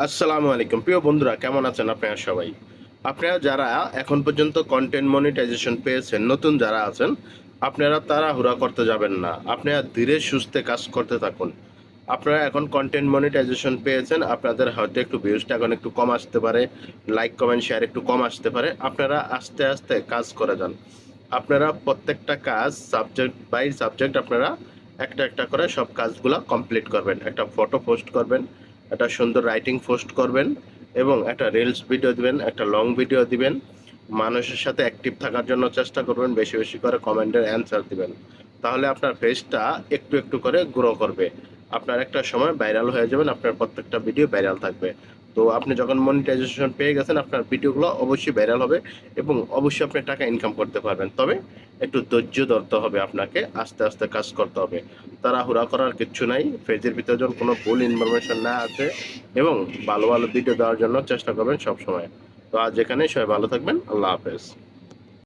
আসসালামু আলাইকুম প্রিয় বন্ধুরা, কেমন আছেন আপনারা সবাই? আপনারা যারা এখন পর্যন্ত কন্টেন্ট মনিটাইজেশন পেয়েছেন, নতুন যারা আছেন, আপনারা তাড়াহুড়া করতে যাবেন না। আপনারা ধীরে সুস্থে কাজ করতে থাকুন। আপনারা এখন কন্টেন্ট মনিটাইজেশন পেয়েছেন, আপনাদের হয়তো একটু ভিউজটা এখন একটু কম আসতে পারে, লাইক কমেন্ট শেয়ার একটু কম আসতে পারে। আপনারা আস্তে আস্তে কাজ করে যান। আপনারা প্রত্যেকটা কাজ সাবজেক্ট বাই সাবজেক্ট আপনারা একটা একটা করে সব কাজগুলা কমপ্লিট করবেন। একটা ফটো পোস্ট করবেন, একটা সুন্দর রাইটিং পোস্ট করবেন এবং একটা রিলস ভিডিও দিবেন, একটা লং ভিডিও দিবেন। মানুষের সাথে অ্যাক্টিভ থাকার জন্য চেষ্টা করবেন, বেশি বেশি করে কমেন্টের অ্যান্সার দিবেন। তাহলে আপনার পেজটা একটু একটু করে গ্রো করবে। আপনার একটা সময় ভাইরাল হয়ে যাবেন, আপনার প্রত্যেকটা ভিডিও ভাইরাল থাকবে। তো আপনি যখন মনিটাইজেশন পেয়ে গেছেন, আপনার ভিডিওগুলো অবশ্যই ভাইরাল হবে এবং অবশ্যই আপনি টাকা ইনকাম করতে পারবেন। তবে একটু ধৈর্য ধরতে হবে, আপনাকে আস্তে আস্তে কাজ করতে হবে। তাড়াহুড়া করার কিচ্ছু নাই। পেজের ভিতরে যখন কোনো ভুল ইনফরমেশন না আছে এবং ভালো ভালো ভিডিও দেওয়ার জন্য চেষ্টা করবেন সবসময়। তো আজ এখানে সবাই ভালো থাকবেন। আল্লাহ হাফেজ।